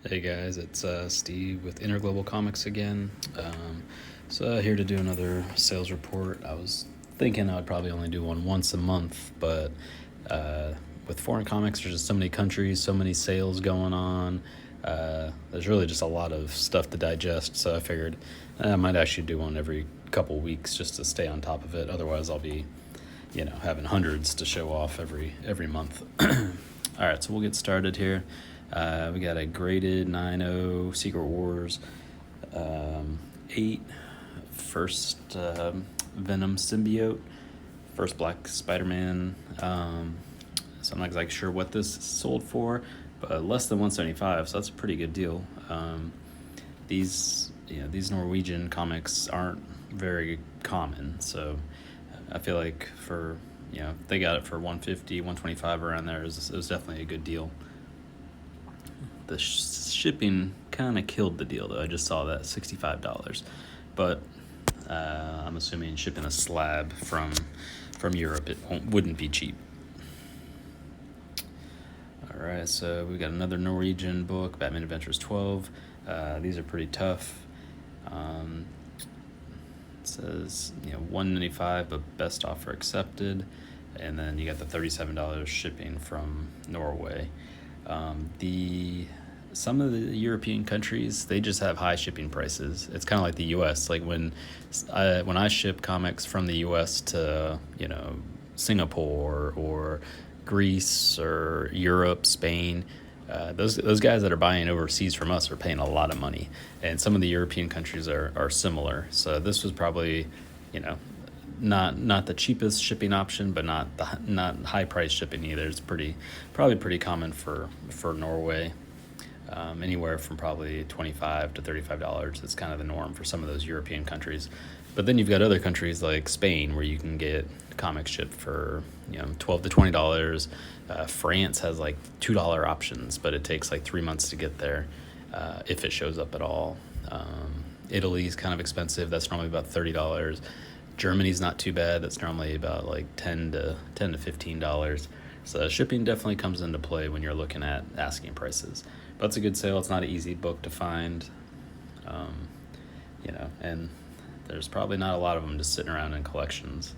Hey guys, it's Steve with Interglobal Comics again. So here to do another sales report. I was thinking I would probably only do one once a month, but with foreign comics, there's just so many countries, so many sales going on. There's really just a lot of stuff to digest, so I figured I might actually do one every couple weeks just to stay on top of it. Otherwise, I'll be, having hundreds to show off every month. All right, so we'll get started here. We got a graded 9.0 Secret Wars 8, first Venom symbiote, first Black Spiderman. So I'm not exactly sure what this sold for, but less than 175, so that's a pretty good deal. These Norwegian comics aren't very common, so I feel like for they got it for 150, 125 around there. It was definitely a good deal. The shipping kind of killed the deal, though. I just saw that $65, but I'm assuming shipping a slab from Europe wouldn't be cheap. All right, so we got another Norwegian book, Batman Adventures 12. These are pretty tough. It says $195, but best offer accepted, and then you got the $37 shipping from Norway. Some of the European countries, they just have high shipping prices. It's kind of like the U.S. Like when I ship comics from the U.S. to Singapore or Greece or Europe, Spain, those guys that are buying overseas from us are paying a lot of money, and some of the European countries are similar. So this was probably, not the cheapest shipping option, but not high price shipping either. It's probably pretty common for Norway, anywhere from probably $25 to $35. It's kind of the norm for some of those European countries. But then you've got other countries like Spain where you can get comics shipped for $12 to $20. France has like $2 options, but it takes like 3 months to get there, if it shows up at all. Italy's kind of expensive. That's normally about $30. Germany's not too bad. That's normally about like $10 to $15. So shipping definitely comes into play when you're looking at asking prices. But it's a good sale. It's not an easy book to find, and there's probably not a lot of them just sitting around in collections.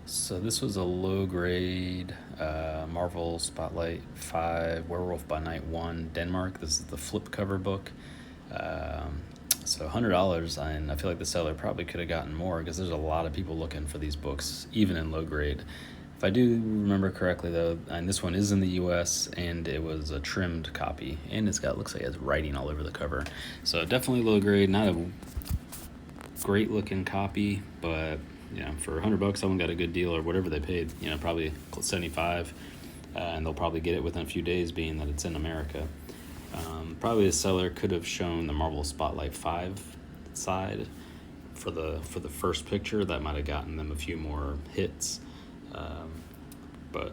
So this was a low grade Marvel Spotlight 5 Werewolf by Night 1 Denmark. This is the flip cover book. So $100, and I feel like the seller probably could have gotten more because there's a lot of people looking for these books, even in low grade. If I do remember correctly, though, and this one is in the U.S., and it was a trimmed copy, and looks like it has writing all over the cover. So definitely low grade, not a great looking copy, but for $100, someone got a good deal, or whatever they paid. Probably 75, and they'll probably get it within a few days, being that it's in America. Probably the seller could have shown the Marvel Spotlight 5 side for the first picture. That might have gotten them a few more hits. But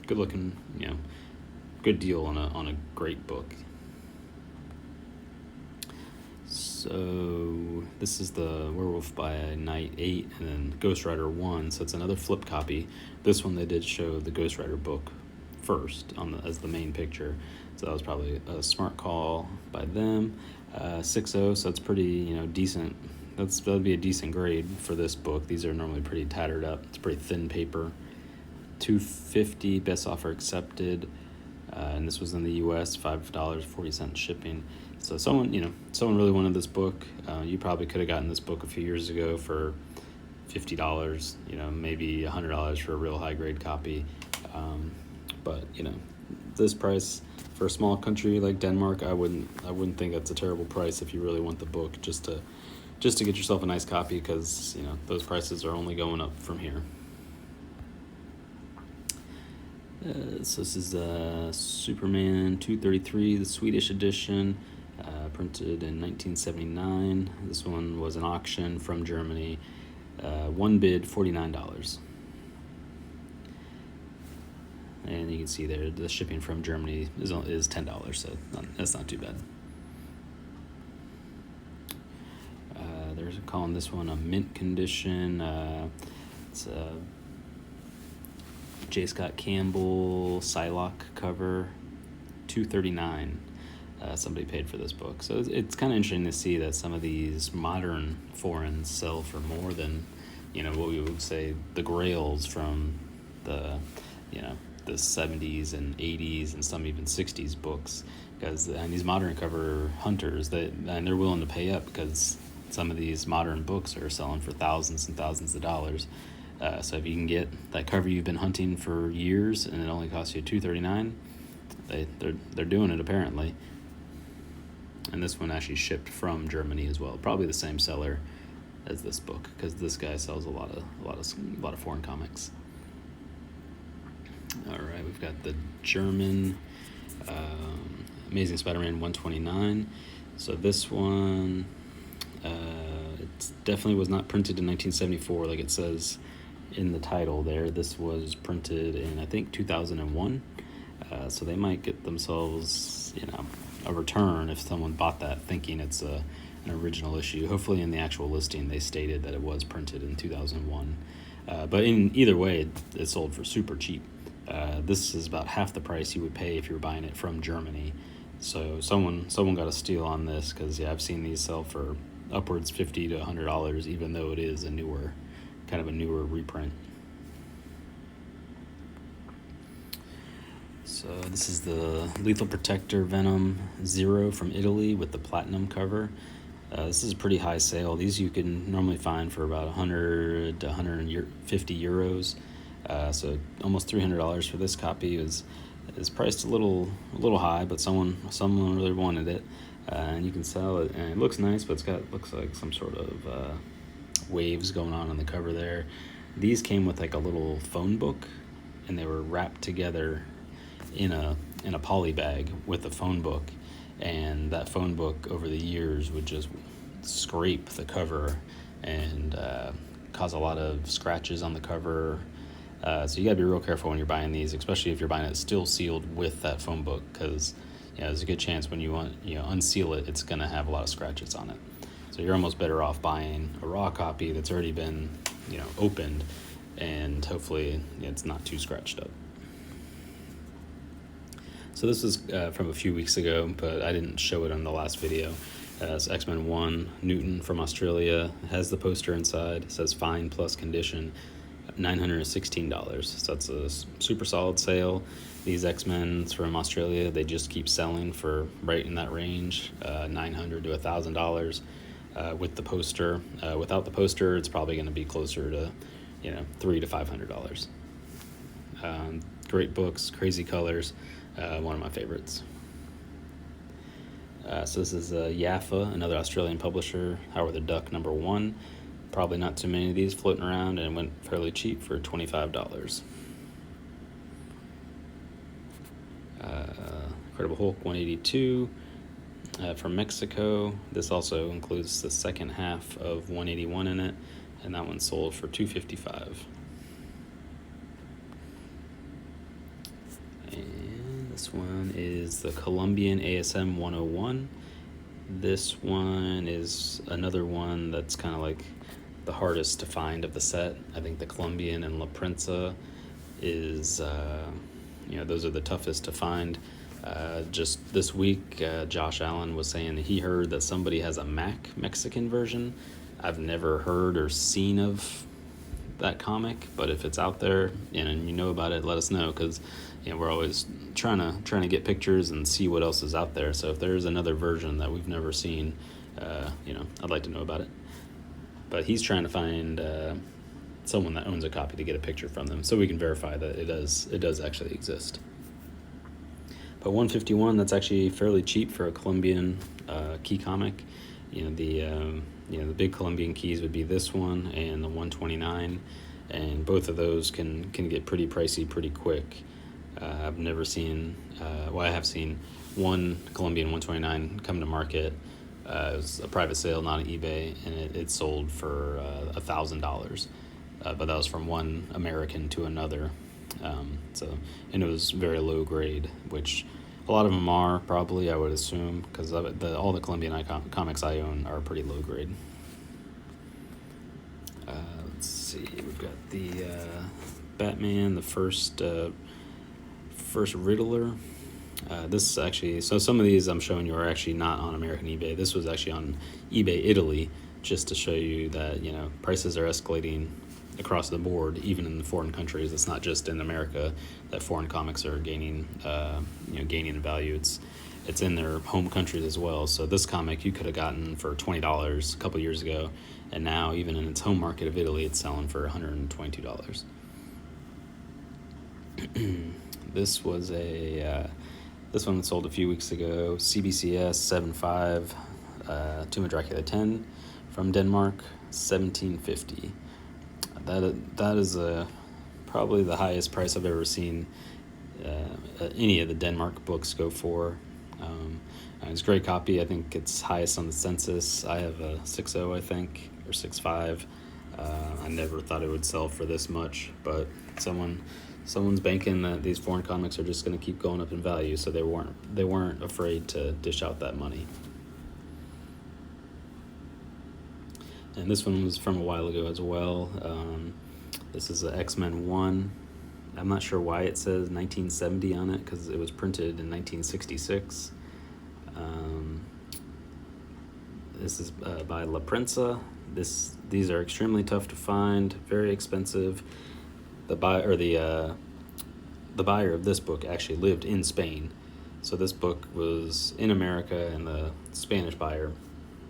good looking, good deal on a great book. So this is the Werewolf by Night 8 and then Ghost Rider 1. So it's another flip copy. This one they did show the Ghost Rider book first as the main picture. So that was probably a smart call by them. 6.0, so it's pretty decent. That'd be a decent grade for this book. These are normally pretty tattered up. It's pretty thin paper. $250, best offer accepted, and this was in the U.S. $5.40 shipping. So someone really wanted this book. You probably could have gotten this book a few years ago for $50. Maybe $100 for a real high grade copy. But this price for a small country like Denmark, I wouldn't think that's a terrible price if you really want the book just to get yourself a nice copy, because those prices are only going up from here. So this is Superman 233, the Swedish edition, printed in 1979. This one was an auction from Germany. One bid, $49. And you can see there the shipping from Germany is $10, so that's not too bad. They're calling this one a mint condition. It's J. Scott Campbell Psylocke cover. $2.39. Somebody paid for this book. So it's kind of interesting to see that some of these modern foreigns sell for more than, what we would say the grails from the, the 70s and 80s and some even 60s books. Because these modern cover hunters, they're willing to pay up because some of these modern books are selling for thousands and thousands of dollars. So if you can get that cover you've been hunting for years and it only costs you $2.39, they're doing it apparently. And this one actually shipped from Germany as well. Probably the same seller as this book, because this guy sells a lot of foreign comics. All right, we've got the German Amazing Spider-Man 129. So this one, it definitely was not printed in 1974, like it says in the title there. This was printed in, I think, 2001. So they might get themselves, a return if someone bought that thinking it's an original issue. Hopefully in the actual listing they stated that it was printed in 2001. But in either way, it sold for super cheap. This is about half the price you would pay if you were buying it from Germany. So someone got a steal on this, because I've seen these sell for upwards $50 to $100, even though it is a newer reprint. So this is the Lethal Protector Venom Zero from Italy with the platinum cover. This is a pretty high sale. These you can normally find for about 100 to 150 euros. So almost $300 for this copy is priced a little high, but someone really wanted it, and you can sell it. And it looks nice, but looks like some sort of waves going on the cover there. These came with like a little phone book, and they were wrapped together in a poly bag with the phone book, and that phone book over the years would just scrape the cover and cause a lot of scratches on the cover. So you gotta be real careful when you're buying these, especially if you're buying it still sealed with that phone book, because there's a good chance when you unseal it, it's gonna have a lot of scratches on it. So you're almost better off buying a raw copy that's already been opened, and hopefully it's not too scratched up. So this is from a few weeks ago, but I didn't show it on the last video. It's X-Men 1, Newton from Australia. It has the poster inside. It says fine plus condition, $916. So that's a super solid sale. These X-Men from Australia, they just keep selling for right in that range, $900 to $1,000 with the poster. Without the poster, it's probably going to be closer to $300 to $500. Great books, crazy colors. One of my favorites. So this is Yaffa, another Australian publisher, Howard the Duck #1. Probably not too many of these floating around, and it went fairly cheap for $25. Incredible Hulk 182 from Mexico. This also includes the second half of 181 in it, and that one sold for $255. This one is the Colombian ASM 101. This one is another one that's kind of like the hardest to find of the set. I think the Colombian and La Prensa is, those are the toughest to find. Just this week, Josh Allen was saying that he heard that somebody has a Mexican version. I've never heard or seen of that comic, but if it's out there and you know about it, let us know, because we're always trying to get pictures and see what else is out there. So if there's another version that we've never seen, I'd like to know about it. But he's trying to find someone that owns a copy to get a picture from them, so we can verify that it does actually exist. But 151, that's actually fairly cheap for a Colombian key comic. The big Colombian keys would be this one and the 129, and both of those can get pretty pricey pretty quick. I've never seen, I have seen one Colombian 129 come to market. It was a private sale, not on eBay, and it sold for $1,000. But that was from one American to another. And it was very low grade, which a lot of them are probably, I would assume, because all the Colombian comics I own are pretty low grade. Let's see, we've got the Batman, the first Riddler, This actually, so some of these I'm showing you are actually not on American eBay. This was actually on eBay Italy, just to show you that, prices are escalating across the board, even in the foreign countries. It's not just in America that foreign comics are gaining in value. It's in their home countries as well. So this comic you could have gotten for $20 a couple years ago, and now even in its home market of Italy, it's selling for $122. This one sold a few weeks ago. CBCS 7.5, Tomb of Dracula 10 from Denmark, 1750. That is probably the highest price I've ever seen any of the Denmark books go for. It's a great copy. I think it's highest on the census. I have a 6.0, I think, or 6.5. I never thought it would sell for this much, but someone's banking that these foreign comics are just going to keep going up in value, so they weren't afraid to dish out that money. And this one was from a while ago as well. This is a X-Men 1. I'm not sure why it says 1970 on it, because it was printed in 1966. This is by La Prensa. These are extremely tough to find, very expensive. The buyer of this book actually lived in Spain, so this book was in America, and the Spanish buyer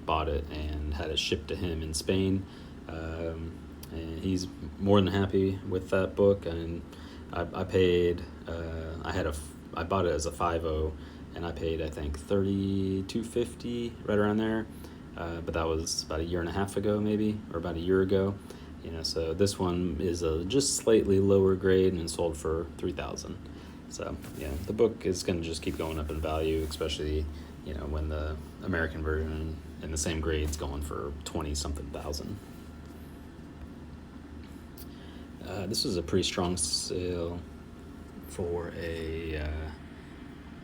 bought it and had it shipped to him in Spain, and he's more than happy with that book. And I paid. I bought it as a 5.0, and I paid, I think, $32.50, right around there. But that was about a year and a half ago, maybe, or about a year ago. So this one is a just slightly lower grade and sold for $3,000. So the book is going to just keep going up in value, especially when the American version in the same grade's going for 20-something thousand. This was a pretty strong sale for a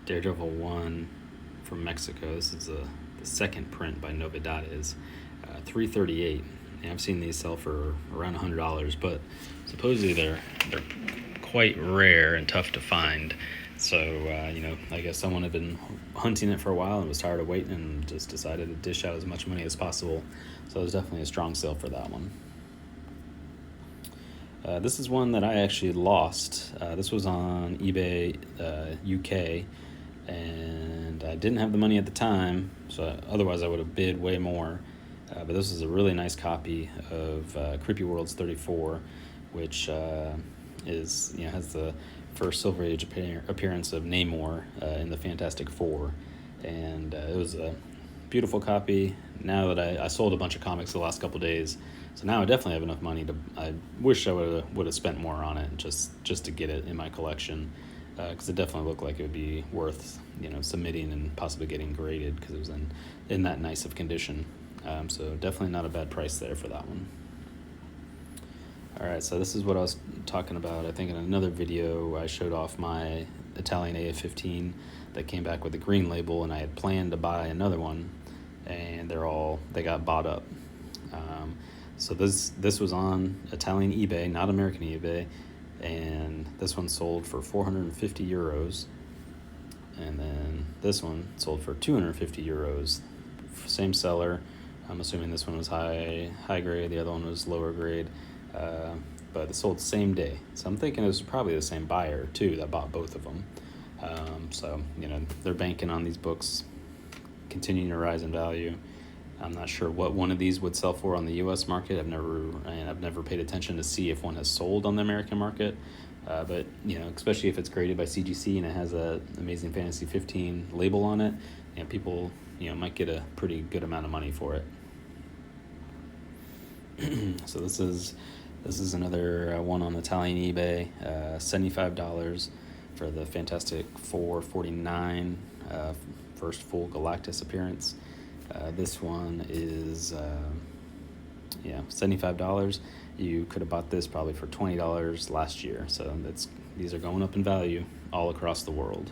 Daredevil 1 from Mexico. This is the second print by Novedades, $338. I've seen these sell for around $100, but supposedly they're quite rare and tough to find. So I guess someone had been hunting it for a while and was tired of waiting and just decided to dish out as much money as possible. So it was definitely a strong sale for that one. This is one that I actually lost. This was on eBay UK, and I didn't have the money at the time, so otherwise I would have bid way more. But this is a really nice copy of Creepy Worlds 34, which has the first Silver Age appearance of Namor in the Fantastic Four, and it was a beautiful copy. Now that I sold a bunch of comics the last couple days, so now I definitely have enough money to. I wish I would have spent more on it just to get it in my collection, because it definitely looked like it would be worth submitting and possibly getting graded, because it was in that nice of condition. So definitely not a bad price there for that one. All right, so this is what I was talking about. I think in another video I showed off my Italian AF-15 that came back with a green label, and I had planned to buy another one, and they got bought up. So this was on Italian eBay, not American eBay, and this one sold for 450 euros, and then this one sold for 250 euros. Same seller. I'm assuming this one was high grade, the other one was lower grade, but it sold the same day. So I'm thinking it was probably the same buyer too that bought both of them. So they're banking on these books continuing to rise in value. I'm not sure what one of these would sell for on the U.S. market. I've never paid attention to see if one has sold on the American market. But especially if it's graded by CGC and it has a Amazing Fantasy 15 label on it, people might get a pretty good amount of money for it. So this is another one on Italian eBay, $75 for the Fantastic Four 49 first full Galactus appearance. This one is $75. You could have bought this probably for $20 last year. So these are going up in value all across the world.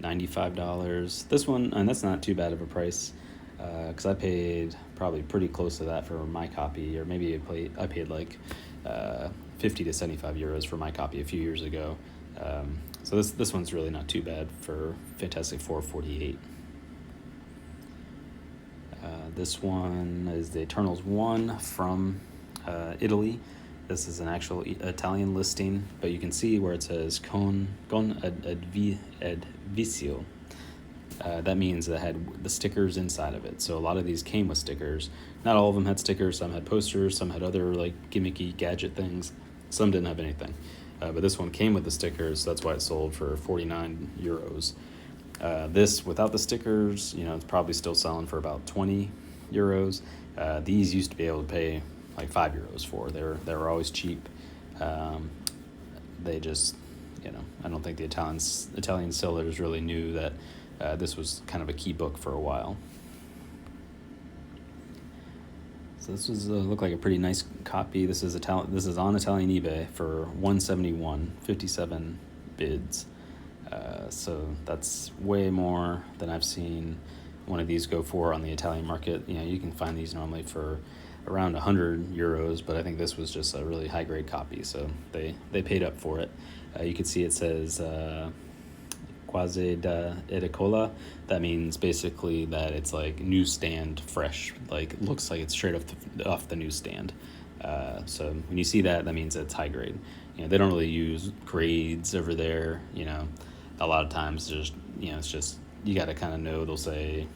$95. This one, and that's not too bad of a price, because I paid probably pretty close to that for my copy, or maybe I paid like 50 to 75 euros for my copy a few years ago. So this one's really not too bad for Fantastic Four 48. This one is the Eternals 1 from Italy. This is an actual Italian listing, but you can see where it says con ad vicio. That means it had the stickers inside of it. So a lot of these came with stickers. Not all of them had stickers. Some had posters. Some had other like gimmicky gadget things. Some didn't have anything. But this one came with the stickers. So that's why it sold for 49 euros. This without the stickers, it's probably still selling for about 20 euros. These used to be able to pay like 5 euros for. They were always cheap. They just, I don't think the Italian sellers really knew that this was kind of a key book for a while. So this was looked like a pretty nice copy. This is on Italian eBay for 171, 57 bids. So that's way more than I've seen one of these go for on the Italian market. You can find these normally for around 100 euros, but I think this was just a really high grade copy, so they paid up for it. You can see it says quasi da edicola. That means basically that it's like newsstand fresh, like looks like it's straight off the newsstand. So when you see that means it's high grade. They don't really use grades over there. A lot of times it's just you got to kind of know. They'll say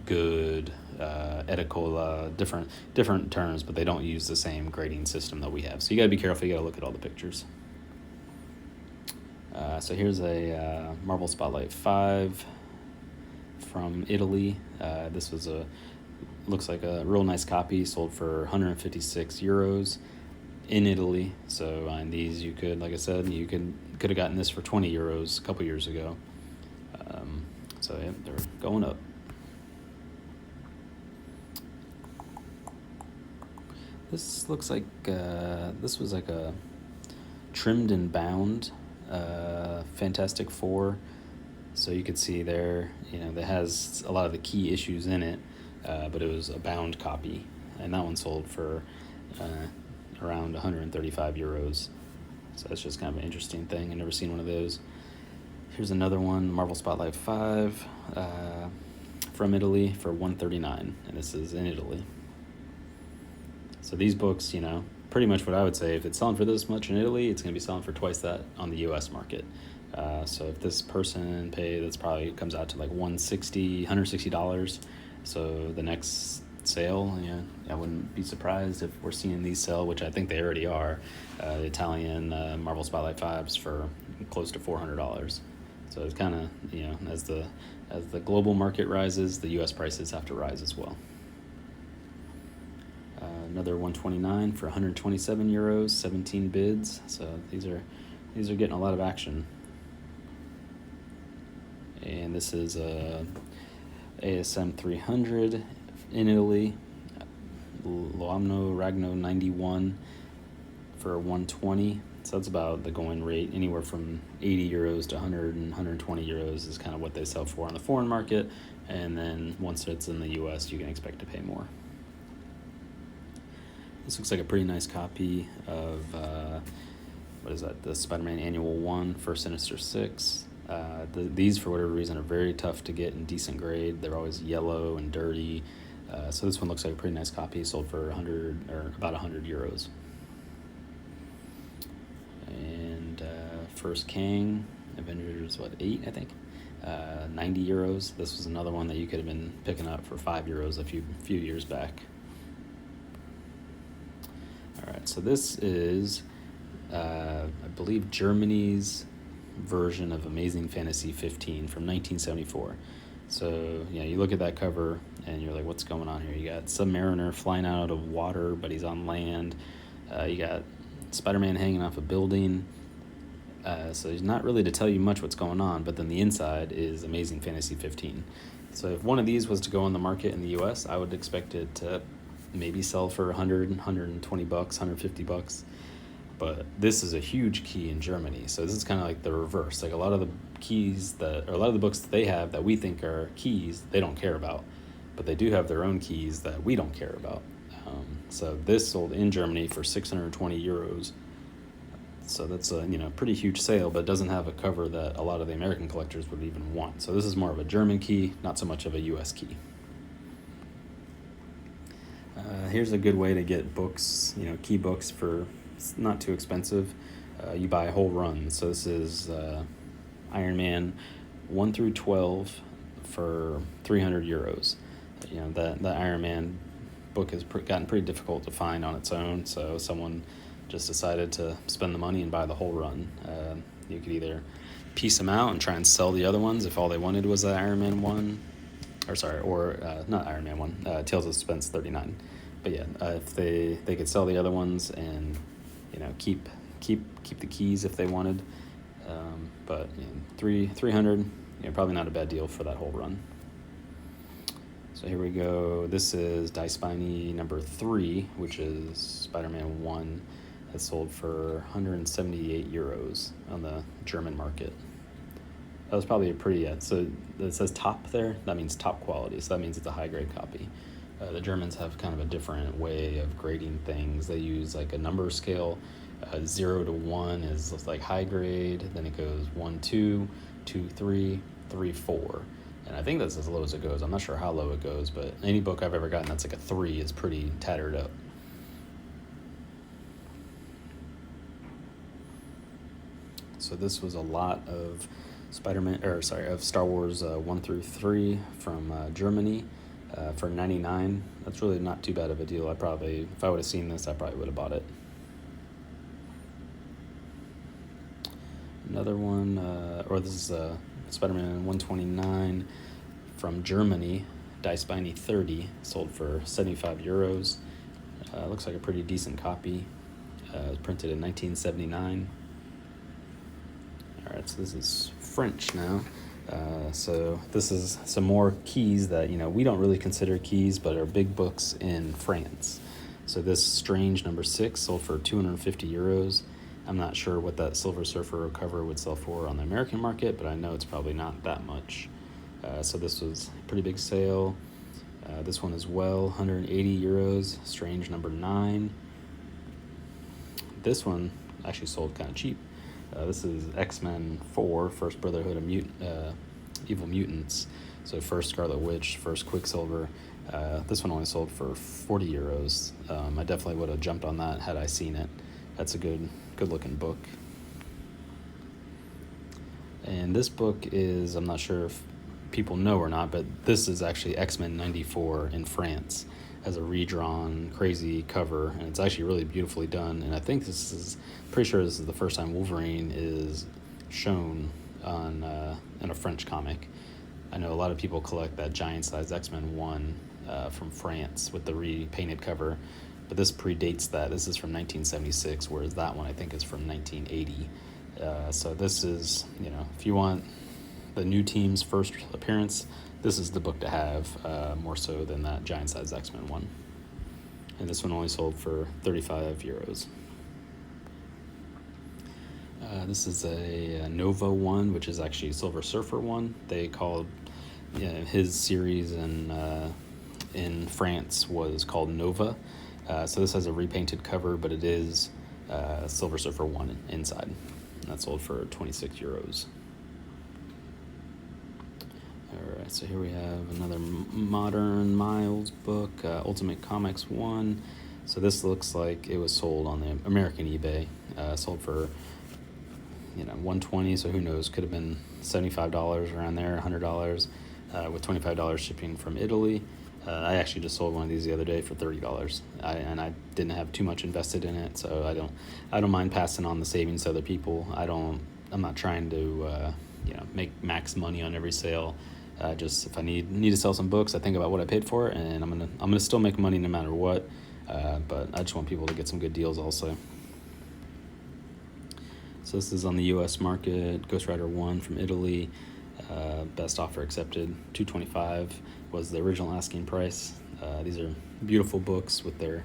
good, edicola, different terms, but they don't use the same grading system that we have. So you got to be careful. You got to look at all the pictures. So here's a Marvel Spotlight 5 from Italy. This was looks like a real nice copy, sold for 156 euros in Italy. So and these you could, like I said, you could have gotten this for 20 euros a couple years ago. So yeah, they're going up. This looks like this was like a trimmed and bound Fantastic Four. So you could see there, that has a lot of the key issues in it, but it was a bound copy, and that one sold for around 135 euros. So that's just kind of an interesting thing. I've never seen one of those. Here's another one, Marvel Spotlight 5 from Italy for 139, and this is in Italy. So these books, pretty much what I would say, if it's selling for this much in Italy, it's going to be selling for twice that on the U.S. market. So if this person that's probably comes out to like $160. So the next sale, I wouldn't be surprised if we're seeing these sell, which I think they already are, the Italian Marvel Spotlight 5s for close to $400. So it's kind of, as the global market rises, the U.S. prices have to rise as well. Another 129 for 127 euros, 17 bids. So these are getting a lot of action. And this is ASM 300 in Italy, Loamno Ragno 91 for 120. So that's about the going rate. Anywhere from 80 euros to 100 and 120 euros is kind of what they sell for on the foreign market. And then once it's in the U.S., you can expect to pay more. This looks like a pretty nice copy of, what is that, the Spiderman Annual 1 for Sinister 6. These, for whatever reason, are very tough to get in decent grade. They're always yellow and dirty. So this one looks like a pretty nice copy, sold for 100 or about 100 euros. And First Kang, Avengers, 8, I think? 90 euros. This was another one that you could have been picking up for 5 euros a few years back. All right, so this is, I believe, Germany's version of Amazing Fantasy 15 from 1974. So, you look at that cover and you're like, what's going on here? You got Submariner flying out of water, but he's on land. You got Spider-Man hanging off a building. So there's not really to tell you much what's going on, but then the inside is Amazing Fantasy 15. So if one of these was to go on the market in the U.S., I would expect it to maybe sell for 100, 120 bucks, 150 bucks. But this is a huge key in Germany. So this is kind of like the reverse. Like a lot of the books that they have that we think are keys, they don't care about. But they do have their own keys that we don't care about. So this sold in Germany for 620 euros. So that's a pretty huge sale, but it doesn't have a cover that a lot of the American collectors would even want. So this is more of a German key, not so much of a US key. Here's a good way to get books, key books for not too expensive. You buy a whole run. So this is Iron Man 1 through 12 for 300 euros. That Iron Man book has gotten pretty difficult to find on its own, so someone just decided to spend the money and buy the whole run. You could either piece them out and try and sell the other ones if all they wanted was the Iron Man 1, or not Iron Man 1, Tales of Suspense 39. But yeah, if they could sell the other ones and keep the keys if they wanted. But 300, probably not a bad deal for that whole run. So here we go. This is Die Spiny number 3, which is Spider-Man 1. That's sold for 178 euros on the German market. That was probably a pretty, so it says top there, that means top quality, so that means it's a high-grade copy. The Germans have kind of a different way of grading things. They use like a number scale. 0 to 1 is like high grade, then it goes 1, 2, 2, 3, 3, 4. And I think that's as low as it goes. I'm not sure how low it goes, but any book I've ever gotten that's like a 3 is pretty tattered up. So this was a lot of Star Wars 1 through 3 from Germany for $99. That's really not too bad of a deal. If I would have seen this, I probably would have bought it. Another one, this is Spider-Man 129 from Germany, Die Spiny 30, sold for 75 euros. Looks like a pretty decent copy. It was printed in 1979. All right, so this is French now. So this is some more keys that, we don't really consider keys, but are big books in France. So this Strange number 6 sold for 250 euros. I'm not sure what that Silver Surfer cover would sell for on the American market, but I know it's probably not that much. So this was a pretty big sale. This one as well, 180 euros, Strange number 9. This one actually sold kind of cheap. This is X-Men 4, First Brotherhood of Evil Mutants. So first Scarlet Witch, first Quicksilver. This one only sold for 40 euros. I definitely would have jumped on that had I seen it. That's a good looking book. And this book is, I'm not sure if people know or not, but this is actually X-Men 94 in France as a redrawn crazy cover, and it's actually really beautifully done. And I think pretty sure this is the first time Wolverine is shown on in a French comic. I know a lot of people collect that giant size X-Men 1 from France with the repainted cover, but this predates that. This is from 1976, whereas that one I think is from 1980. So this is, if you want the new team's first appearance, this is the book to have, more so than that giant size X-Men one. And this one only sold for 35 euros. This is a Nova one, which is actually Silver Surfer one. They called his series in France was called Nova. So this has a repainted cover, but it is Silver Surfer 1 inside. And that sold for 26 euros. Alright, so here we have another Modern Miles book, Ultimate Comics 1. So this looks like it was sold on the American eBay. Sold for, $120, so who knows, could have been $75 around there, $100, with $25 shipping from Italy. I actually just sold one of these the other day for $30. I didn't have too much invested in it, so I don't mind passing on the savings to other people. I'm not trying to make max money on every sale. Just if I need to sell some books, I think about what I paid for it, and I'm gonna still make money no matter what. But I just want people to get some good deals also. So this is on the U.S. market. Ghost Rider 1 from Italy. Best offer accepted. $225 was the original asking price. These are beautiful books with their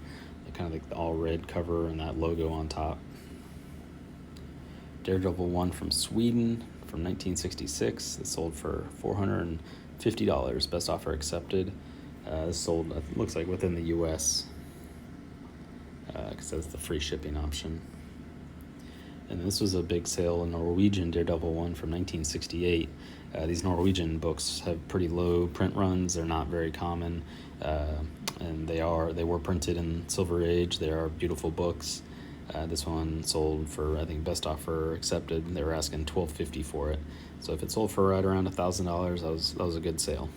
kind of like the all red cover and that logo on top. Daredevil 1 from Sweden from 1966. It sold for $450. Best offer accepted. This sold, looks like, within the U.S. Because that's the free shipping option. And this was a big sale, a Norwegian Daredevil one from 1968. These Norwegian books have pretty low print runs. They're not very common, and they were printed in Silver Age. They are beautiful books. This one sold for, I think, best offer accepted. They were asking $12.50 for it. So if it sold for right around $1,000, that was a good sale.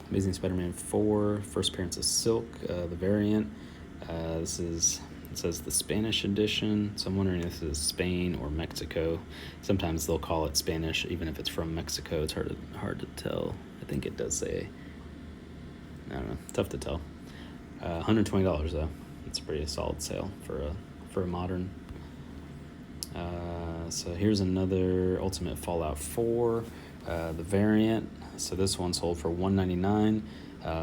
Amazing Spider-Man 4, first appearance of Silk, the variant. It says the Spanish edition, so I'm wondering if this is Spain or Mexico. Sometimes they'll call it Spanish, even if it's from Mexico. It's hard to tell. I think it does say, I don't know, tough to tell. $120 though. It's a pretty solid sale for a modern. So here's another Ultimate Fallout 4, the variant. So this one sold for $199.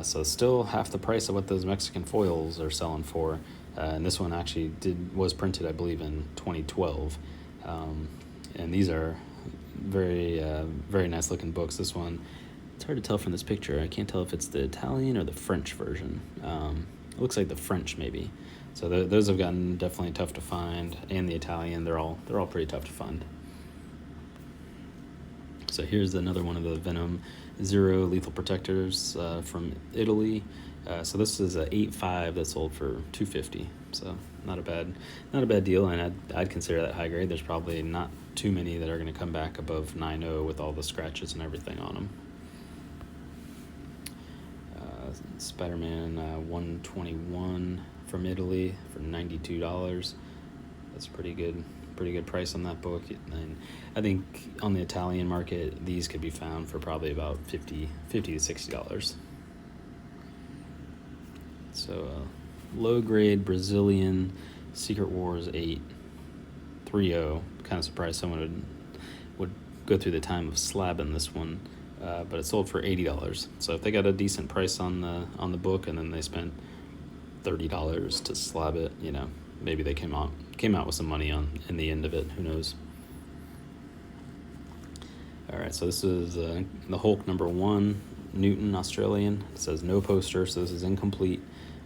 So still half the price of what those Mexican foils are selling for. And this one actually was printed, I believe, in 2012. And these are very nice looking books. This one, it's hard to tell from this picture. I can't tell if it's the Italian or the French version. It looks like the French maybe. So those have gotten definitely tough to find, and the Italian, they're all pretty tough to find. So here's another one of the Venom Zero Lethal Protectors from Italy. So this is a 8.5 that sold for $250. So not a bad deal, and I'd consider that high grade. There's probably not too many that are going to come back above 9.0 with all the scratches and everything on them. Spider-Man 121 from Italy for $92. That's a pretty good price on that book. And I think on the Italian market, these could be found for probably about $50 to $60. So low grade Brazilian Secret Wars 8 3.0. Kind of surprised someone would go through the time of slabbing this one, but it sold for $80. So if they got a decent price on the book and then they spent $30 to slab it, maybe they came out with some money in the end of it. Who knows? All right, so this is the Hulk #1, Newton, Australian. It says no poster, so this is incomplete.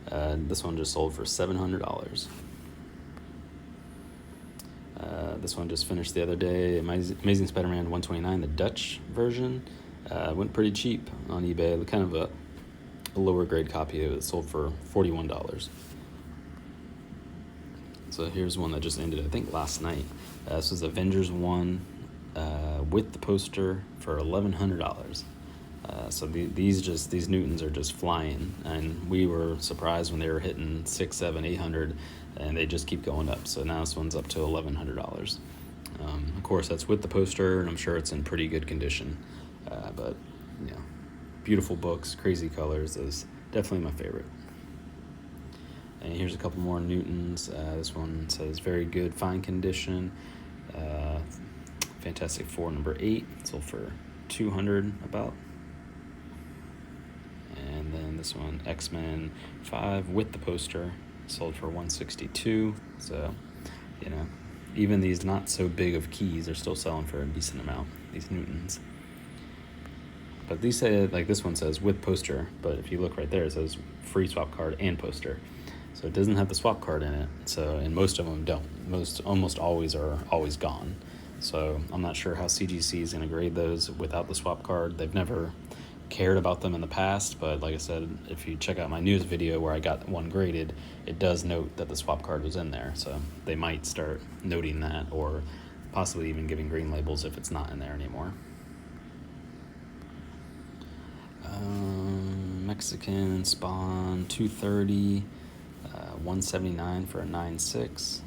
This one just sold for $700. This one just finished the other day. Amazing Spider-Man 129, the Dutch version. Went pretty cheap on eBay. Kind of a lower grade copy of it sold for $41. So here's one that just ended, I think, last night. This was Avengers 1 with the poster for $1,100. So these Newtons are just flying, and we were surprised when they were hitting 600, 700, 800, and they just keep going up. So now this one's up to $1,100. Of course, that's with the poster, and I'm sure it's in pretty good condition. But beautiful books, crazy colors. Is definitely my favorite. And here's a couple more Newtons. This one says very good, fine condition. Fantastic Four #8 sold for $200 about. And then this one, X-Men 5 with the poster, sold for $162. So, even these not so big of keys are still selling for a decent amount, these Newtons. But these say, like this one says with poster, but if you look right there, it says free swap card and poster. So it doesn't have the swap card in it. So, and most of them don't. Almost always are always gone. So I'm not sure how CGC is going to grade those without the swap card. They've never cared about them in the past, but like I said, if you check out my news video where I got one graded, it does note that the swap card was in there. So they might start noting that, or possibly even giving green labels if it's not in there anymore. Mexican Spawn 230, $179 for a 9.6.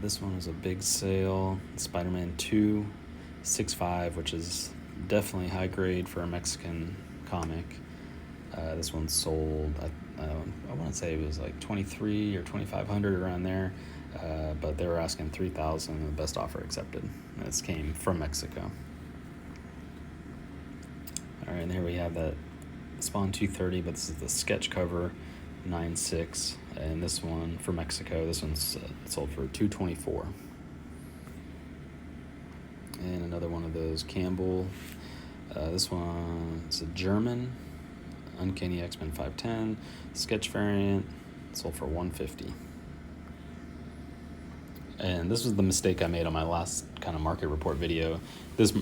This one was a big sale. Spider-Man 2, 6.5, which is definitely high grade for a Mexican comic. This one sold, I want to say it was like $2,300 or $2,500 around there, but they were asking $3,000, and the best offer accepted. And this came from Mexico. All right, and here we have that Spawn 230, but this is the sketch cover, 9.6, and this one for Mexico, this one's sold for $224. And another one of those Campbell. This one's a German. Uncanny X-Men 510 sketch variant, sold for $150. And this was the mistake I made on my last kind of market report video. This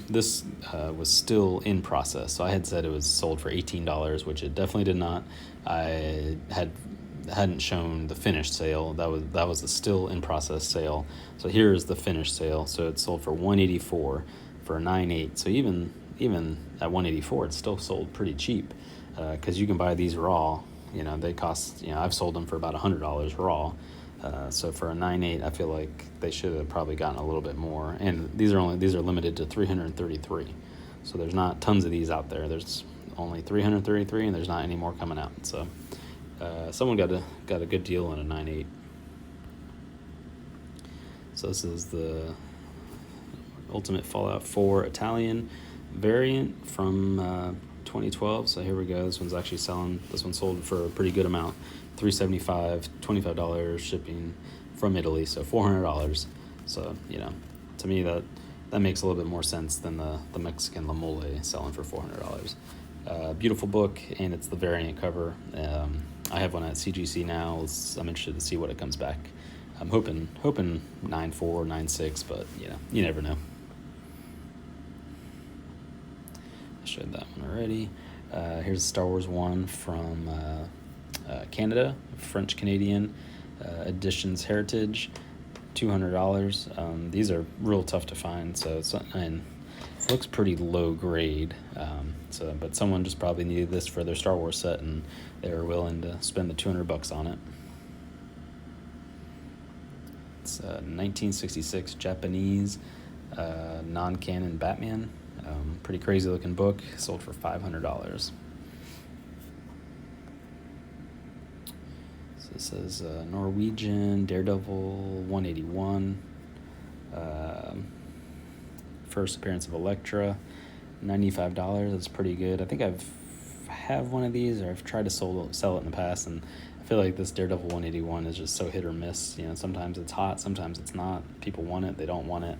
was still in process, so I had said it was sold for $18, which it definitely did not. I hadn't shown the finished sale. That was a still in process sale. So here's the finished sale. So it's sold for $184 for a 9.8. So even at $184, it's still sold pretty cheap, because you can buy these raw. They cost, I've sold them for about $100 raw. So for a 9.8, I feel like they should have probably gotten a little bit more. And these are limited to 333. So there's not tons of these out there. There's only 333, and there's not any more coming out. So someone got a good deal on a 9.8. So this is the Ultimate Fallout 4 Italian variant from 2012. So here we go. This one's actually selling. This one sold for a pretty good amount. $375, $25 shipping from Italy, so $400. So to me that makes a little bit more sense than the Mexican La Mole selling for $400. Beautiful book, and it's the variant cover. I have one at CGC now. I'm interested to see what it comes back. I'm hoping 9.4, 9.6, but you never know. I showed that one already. Here's Star Wars one from Canada, French Canadian editions heritage, $200. These are real tough to find, and it looks pretty low grade. But someone just probably needed this for their Star Wars set, and they were willing to spend the $200 on it. It's 1966 Japanese non-canon Batman. Pretty crazy looking book, sold for $500. So this is Norwegian Daredevil 181. First appearance of Elektra, $95. That's pretty good. I think have one of these, or I've tried to sell it in the past, and I feel like this Daredevil 181 is just so hit or miss. Sometimes it's hot, sometimes it's not. People want it, they don't want it.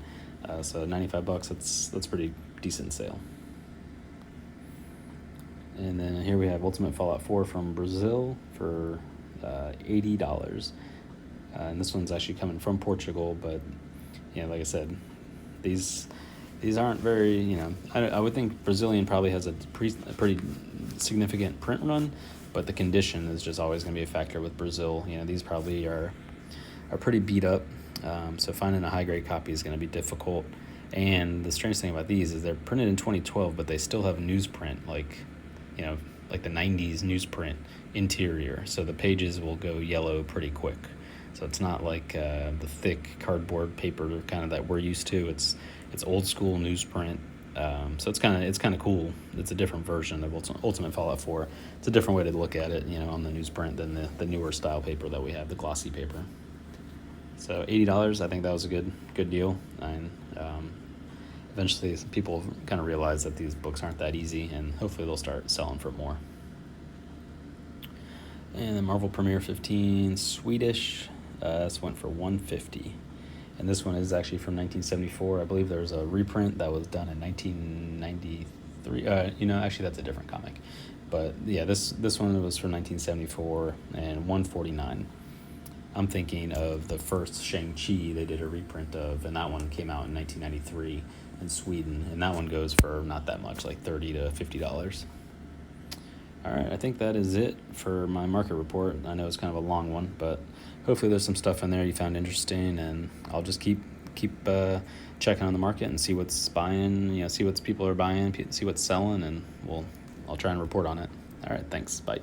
So $95, that's pretty decent sale. And then here we have Ultimate Fallout 4 from Brazil for $80. And this one's actually coming from Portugal, but like I said, these aren't very, I would think Brazilian probably has a pretty significant print run, but the condition is just always going to be a factor with Brazil. These probably are pretty beat up, so finding a high grade copy is going to be difficult. And the strange thing about these is they're printed in 2012, but they still have newsprint, like the 90s newsprint interior, so the pages will go yellow pretty quick. So it's not like the thick cardboard paper kind of that we're used to. It's old school newsprint. So it's kind of cool. It's a different version of Ultimate Fallout 4. It's a different way to look at it, on the newsprint than the newer style paper that we have, the glossy paper. So $80, I think that was a good deal. And eventually people kind of realize that these books aren't that easy, and hopefully they'll start selling for more. And then Marvel Premiere 15 Swedish, this went for $150. And this one is actually from 1974. I believe there was a reprint that was done in 1993. Actually that's a different comic. But yeah, this one was from 1974 and $149. I'm thinking of the first Shang-Chi they did a reprint of, and that one came out in 1993 in Sweden, and that one goes for not that much, like $30 to $50. All right, I think that is it for my market report. I know it's kind of a long one, but hopefully there's some stuff in there you found interesting, and I'll just keep checking on the market and see what's buying, see what people are buying, see what's selling, and I'll try and report on it. All right, thanks. Bye.